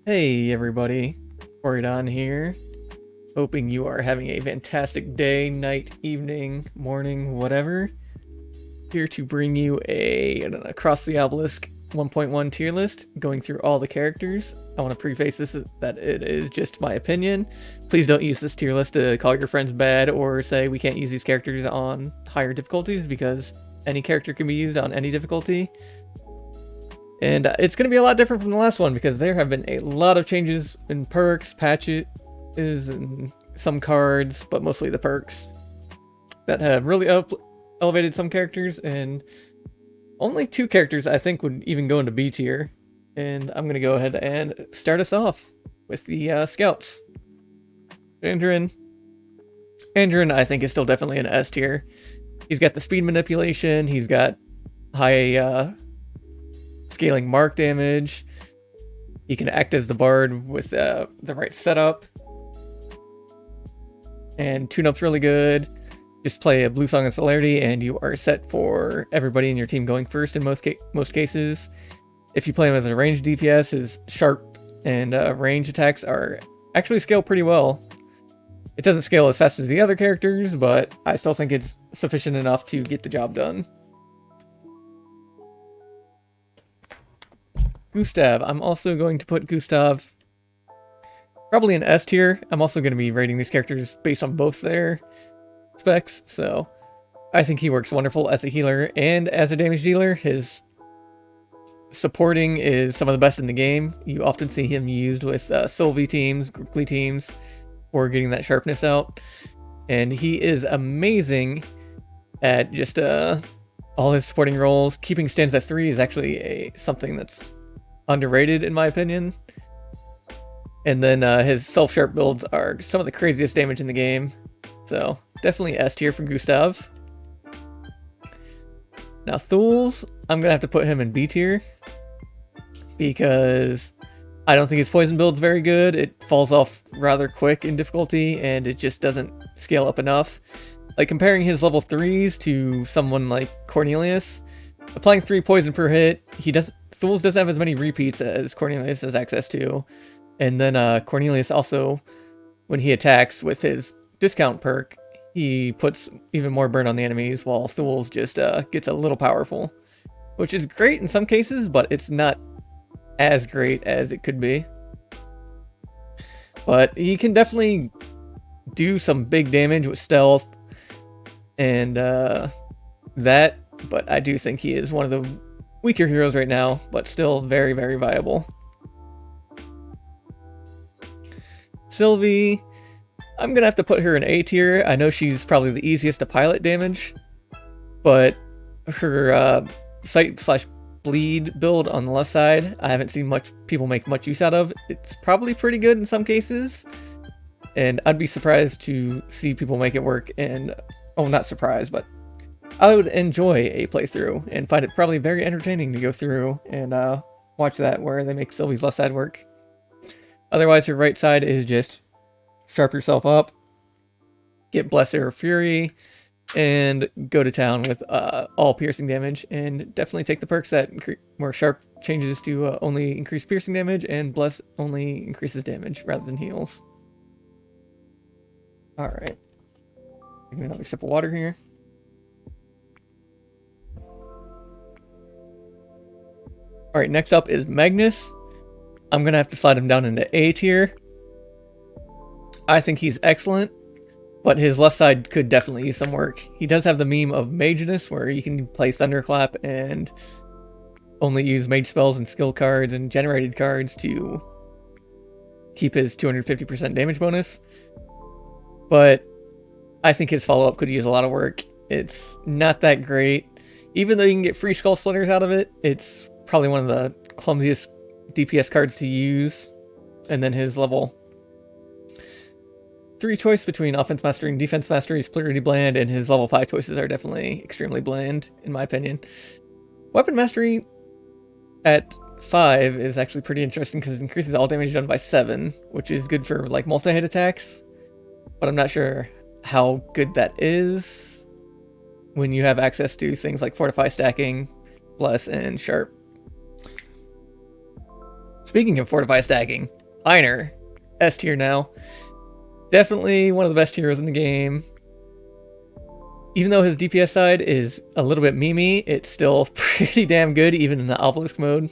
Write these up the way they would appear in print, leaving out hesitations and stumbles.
Hey everybody, Oridon here. Hoping you are having a fantastic day, night, evening, morning, whatever. Here to bring you an Across the Obelisk 1.1 tier list, going through all the characters. I want to preface this that it is just my opinion. Please don't use this tier list to call your friends bad or say we can't use these characters on higher difficulties, because any character can be used on any difficulty. And it's going to be a lot different from the last one because there have been a lot of changes in perks, patches, and some cards, but mostly the perks that have really elevated some characters, and only two characters I think would even go into B tier. And I'm going to go ahead and start us off with the scouts. Andrin. Andrin, I think, is still definitely an S tier. He's got the speed manipulation, he's got high scaling mark damage. He can act as the bard with the right setup. And tune-up's really good. Just play a Blue Song of Celerity and you are set for everybody in your team going first in most cases. If you play him as a ranged DPS, his sharp and range attacks are actually scale pretty well. It doesn't scale as fast as the other characters, but I still think it's sufficient enough to get the job done. Gustav. I'm also going to put Gustav probably in S tier. I'm also going to be rating these characters based on both their specs, so I think he works wonderful as a healer and as a damage dealer. His supporting is some of the best in the game. You often see him used with Sylvie teams, Grukli teams, for getting that sharpness out. And he is amazing at just all his supporting roles. Keeping stands at 3 is actually something that's underrated in my opinion. And then his self-sharp builds are some of the craziest damage in the game. So definitely S tier for Gustav. Now Thuls, I'm going to have to put him in B tier, because I don't think his poison build's very good. It falls off rather quick in difficulty and it just doesn't scale up enough. Like comparing his level 3s to someone like Cornelius, applying 3 poison per hit, Thuls doesn't have as many repeats as Cornelius has access to. And then Cornelius also, when he attacks with his discount perk, he puts even more burn on the enemies, while Thuls just gets a little powerful. Which is great in some cases, but it's not as great as it could be. But he can definitely do some big damage with stealth and that, but I do think he is one of the weaker heroes right now, but still very, very viable. Sylvie, I'm gonna have to put her in A tier. I know she's probably the easiest to pilot damage, but her sight/bleed build on the left side, I haven't seen much people make much use out of. It's probably pretty good in some cases, and I'd be surprised to see people make it work. And not surprised, but I would enjoy a playthrough and find it probably very entertaining to go through and watch that, where they make Sylvie's left side work. Otherwise, her right side is just sharp yourself up, get Blessed or Fury, and go to town with all piercing damage, and definitely take the perks that where sharp changes to only increase piercing damage, and Bless only increases damage rather than heals. Alright. Taking another sip of water here. Alright, next up is Magnus. I'm going to have to slide him down into A tier. I think he's excellent, but his left side could definitely use some work. He does have the meme of Mageness, where you can play Thunderclap and only use mage spells and skill cards and generated cards to keep his 250% damage bonus. But I think his follow-up could use a lot of work. It's not that great. Even though you can get free Skull Splitters out of it, it's probably one of the clumsiest DPS cards to use. And then his level 3 choice between Offense Mastery and Defense Mastery is pretty bland, and his level 5 choices are definitely extremely bland, in my opinion. Weapon Mastery at 5 is actually pretty interesting because it increases all damage done by 7, which is good for like multi-hit attacks. But I'm not sure how good that is when you have access to things like Fortify stacking, Bless, and Sharp. Speaking of fortify stacking, Heiner, S tier now. Definitely one of the best heroes in the game. Even though his DPS side is a little bit memey, it's still pretty damn good even in the Obelisk mode.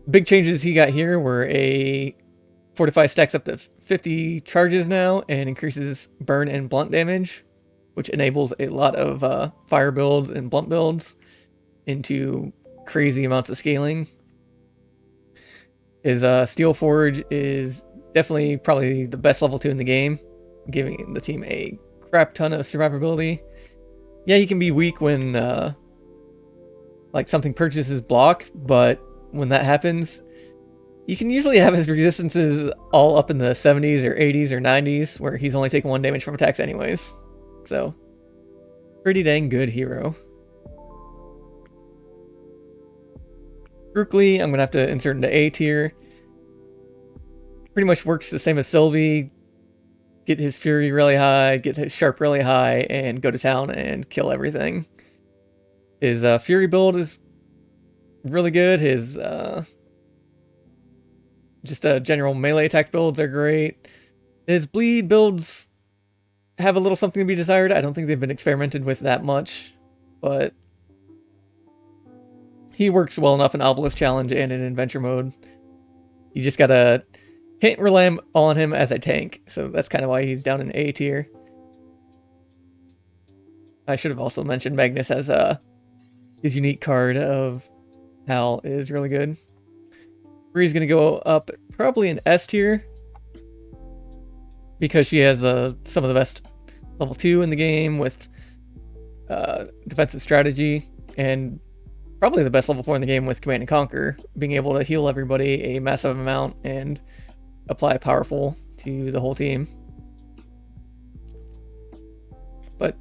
Big changes he got here were a fortify stacks up to 50 charges now and increases burn and blunt damage, which enables a lot of fire builds and blunt builds into crazy amounts of scaling. His Steel Forge is definitely probably the best level 2 in the game, giving the team a crap ton of survivability. Yeah, he can be weak when like something purchases block, but when that happens, you can usually have his resistances all up in the 70s or 80s or 90s, where he's only taking 1 damage from attacks anyways. So, pretty dang good hero. Grukli, I'm going to have to insert into A tier. Pretty much works the same as Sylvie. Get his Fury really high, get his Sharp really high, and go to town and kill everything. His Fury build is really good. His just general melee attack builds are great. His bleed builds have a little something to be desired. I don't think they've been experimented with that much, but he works well enough in Obelisk Challenge and in Adventure mode. You just gotta hit and rely on him as a tank, so that's kind of why he's down in A tier. I should have also mentioned Magnus has his unique card of Hal is really good. Bree's gonna go up probably in S tier because she has some of the best level 2 in the game with defensive strategy, and probably the best level 4 in the game with Command and Conquer, being able to heal everybody a massive amount and apply powerful to the whole team. But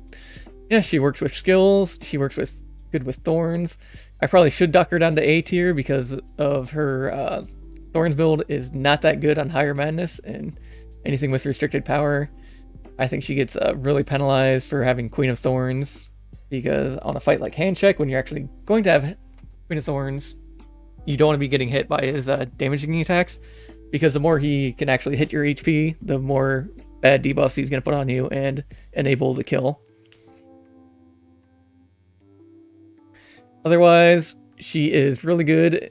yeah, she works with skills, she works with good with thorns. I probably should dock her down to A tier because of her thorns build is not that good on higher madness and anything with restricted power. I think she gets really penalized for having Queen of Thorns, because on a fight like Handcheck, when you're actually going to have Queen of Thorns, you don't want to be getting hit by his damaging attacks, because the more he can actually hit your HP, the more bad debuffs he's going to put on you and enable the kill. Otherwise, she is really good.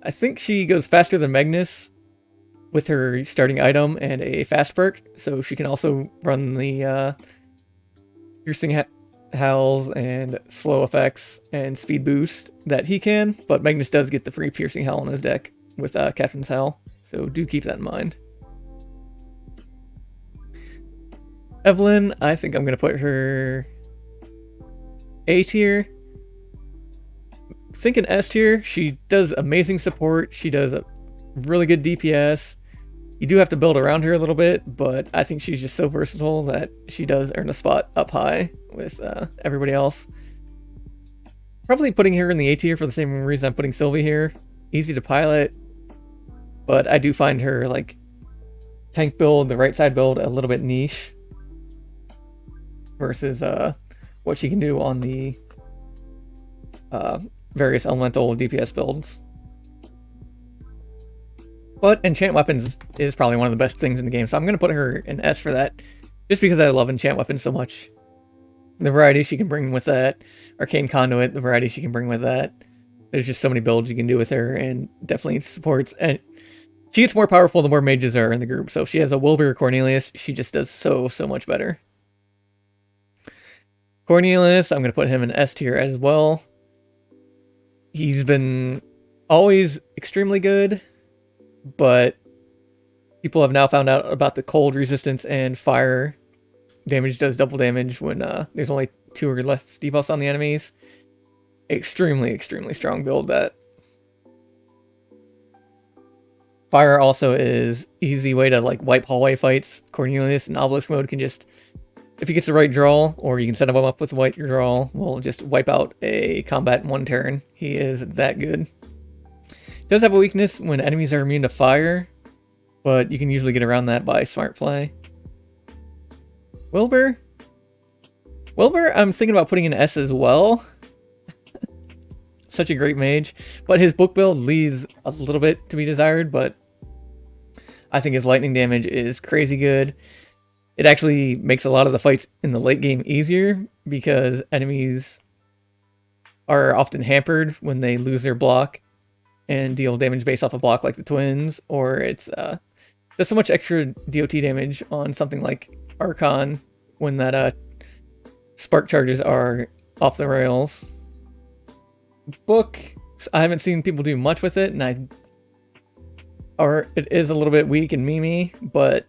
I think she goes faster than Magnus with her starting item and a fast perk, so she can also run the piercing howls and slow effects and speed boost that he can, but Magnus does get the free piercing howl in his deck with Captain's Howl, so do keep that in mind. Evelyn, I think I'm going to put her A tier. Thinking S tier, she does amazing support, she does a really good DPS. You do have to build around her a little bit, but I think she's just so versatile that she does earn a spot up high with everybody else. Probably putting her in the A tier for the same reason I'm putting Sylvie here. Easy to pilot, but I do find her like tank build, the right side build, a little bit niche versus what she can do on the various elemental DPS builds. But enchant weapons is probably one of the best things in the game, so I'm going to put her in S for that, just because I love enchant weapons so much. The variety she can bring with that, Arcane Conduit, the variety she can bring with that. There's just so many builds you can do with her, and definitely supports. And she gets more powerful the more mages are in the group, so if she has a Wilbur or Cornelius, she just does so much better. Cornelius, I'm going to put him in S tier as well. He's been always extremely good, but people have now found out about the cold resistance and fire damage does double damage when there's only 2 or less debuffs on the enemies. Extremely strong build that. Fire also is easy way to like wipe hallway fights. Cornelius in Obelisk mode can just, if he gets the right draw, or you can set him up with the right draw, will just wipe out a combat in 1 turn. He is that good. Does have a weakness when enemies are immune to fire, but you can usually get around that by smart play. Wilbur? Wilbur, I'm thinking about putting in S as well. such a great mage, but his book build leaves a little bit to be desired, but I think his lightning damage is crazy good. It actually makes a lot of the fights in the late game easier because enemies are often hampered when they lose their block and deal damage based off a block like the twins, or it's there's so much extra DOT damage on something like Archon when that spark charges are off the rails. Book, I haven't seen people do much with it, and it is a little bit weak and memey, but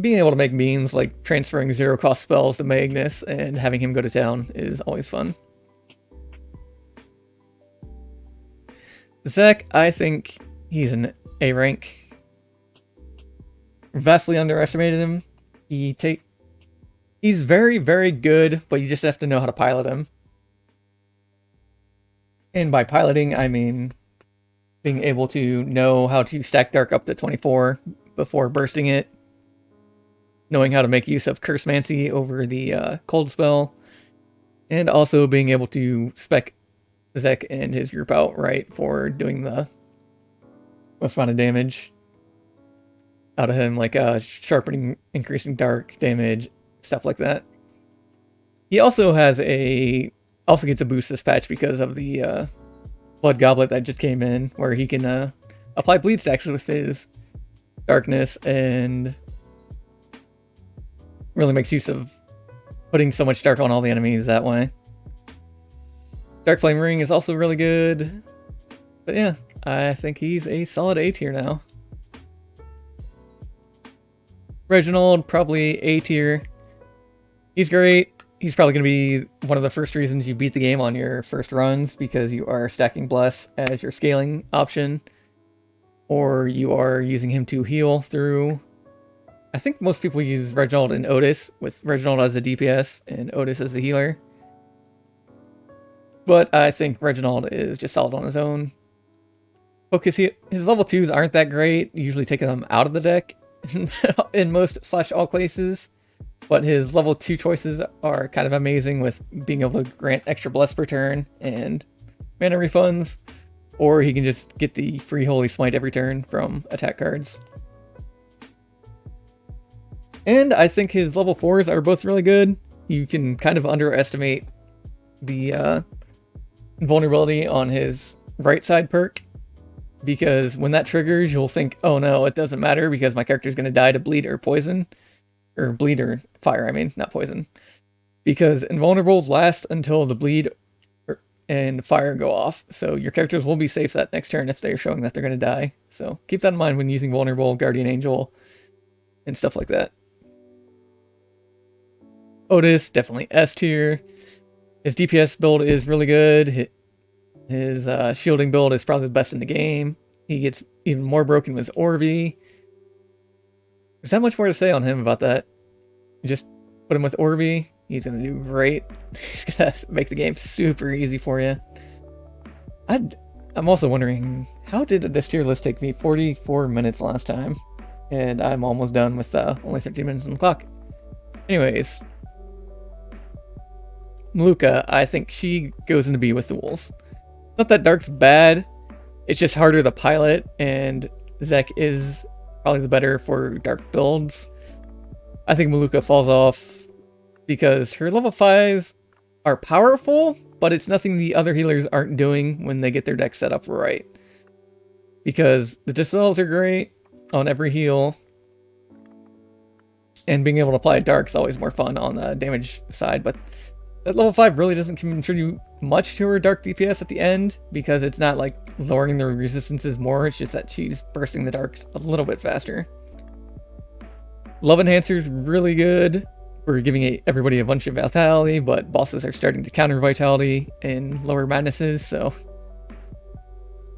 being able to make memes like transferring 0-cost spells to Magnus and having him go to town is always fun. Zek, I think he's an A rank. Vastly underestimated him. He's very, very good, but you just have to know how to pilot him. And by piloting, I mean being able to know how to stack Dark up to 24 before bursting it. Knowing how to make use of Cursemancy over the cold spell. And also being able to spec Zek and his group out right for doing the most amount of damage out of him, like sharpening, increasing dark damage, stuff like that. He also gets a boost this patch because of the Blood Goblet that just came in, where he can apply bleed stacks with his darkness and really makes use of putting so much dark on all the enemies that way. Dark Flame Ring is also really good. But yeah, I think he's a solid A tier now. Reginald, probably A tier. He's great. He's probably going to be one of the first reasons you beat the game on your first runs, because you are stacking Bless as your scaling option. Or you are using him to heal through... I think most people use Reginald and Otis, with Reginald as a DPS and Otis as a healer. But I think Reginald is just solid on his own. Focus, his level 2s aren't that great, usually taking them out of the deck in most / all cases. But his level 2 choices are kind of amazing, with being able to grant extra bless per turn and mana refunds. Or he can just get the free Holy Smite every turn from attack cards. And I think his level 4s are both really good. You can kind of underestimate the vulnerability on his right side perk, because when that triggers, you'll think, oh no, it doesn't matter because my character's going to die to bleed or poison. Or bleed or fire, I mean, not poison. Because invulnerable lasts until the bleed and fire go off. So your characters will be safe that next turn if they're showing that they're going to die. So keep that in mind when using vulnerable, Guardian Angel, and stuff like that. Otis, definitely S tier. His DPS build is really good. His shielding build is probably the best in the game. He gets even more broken with Orby. There's not much more to say on him about that. You just put him with Orby. He's going to do great. He's going to make the game super easy for you. I'm also wondering, how did this tier list take me 44 minutes last time? And I'm almost done with only 13 minutes on the clock. Anyways. Malukah, I think she goes into B with the Wolves. Not that Dark's bad, it's just harder to pilot, and Zek is probably the better for Dark builds. I think Malukah falls off because her level 5s are powerful, but it's nothing the other healers aren't doing when they get their deck set up right. Because the dispels are great on every heal, and being able to apply Dark is always more fun on the damage side, but that level 5 really doesn't contribute much to her Dark DPS at the end, because it's not like lowering the resistances more, it's just that she's bursting the Darks a little bit faster. Love Enhancer's really good. We're giving everybody a bunch of vitality, but bosses are starting to counter vitality in lower madnesses, so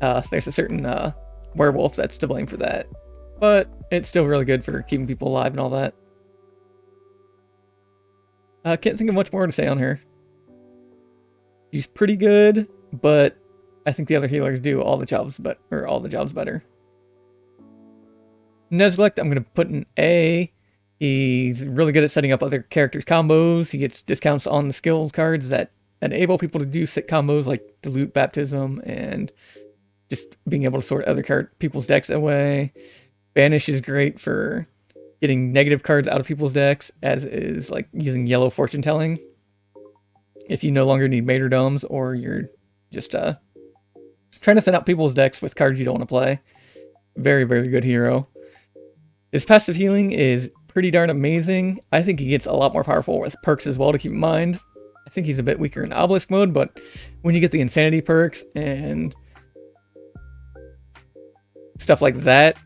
there's a certain werewolf that's to blame for that. But it's still really good for keeping people alive and all that. Can't think of much more to say on her. She's pretty good, but I think the other healers do all the jobs better. Nezglekt, I'm going to put an A. He's really good at setting up other characters' combos. He gets discounts on the skill cards that enable people to do sick combos like Dilute Baptism and just being able to sort other people's decks away. Banish is great for getting negative cards out of people's decks, as is like using yellow fortune telling. If you no longer need Materdoms or you're just trying to thin out people's decks with cards you don't want to play. Very, very good hero. His passive healing is pretty darn amazing. I think he gets a lot more powerful with perks as well to keep in mind. I think he's a bit weaker in Obelisk mode, but when you get the Insanity perks and stuff like that,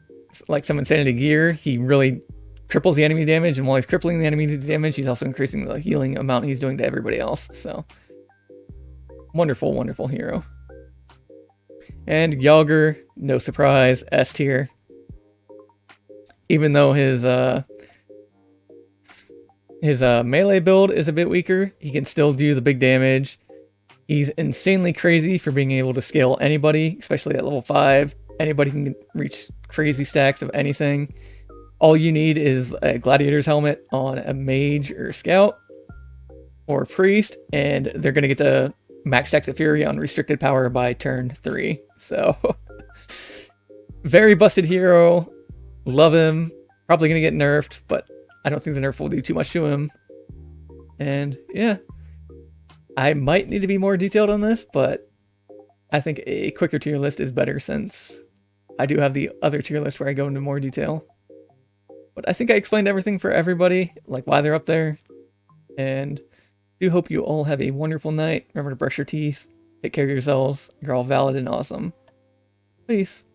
like some Insanity gear, he really triples the enemy damage, and while he's crippling the enemy's damage, he's also increasing the healing amount he's doing to everybody else. So, wonderful, wonderful hero. And Yogger, no surprise, S tier. Even though his melee build is a bit weaker, he can still do the big damage. He's insanely crazy for being able to scale anybody, especially at level 5. Anybody can reach crazy stacks of anything. All you need is a gladiator's helmet on a mage or scout or priest, and they're going to get to max stacks of fury on restricted power by turn 3. So, very busted hero. Love him. Probably going to get nerfed, but I don't think the nerf will do too much to him. And yeah, I might need to be more detailed on this, but I think a quicker tier list is better since I do have the other tier list where I go into more detail. But I think I explained everything for everybody, like why they're up there. And do hope you all have a wonderful night. Remember to brush your teeth, take care of yourselves. You're all valid and awesome. Peace.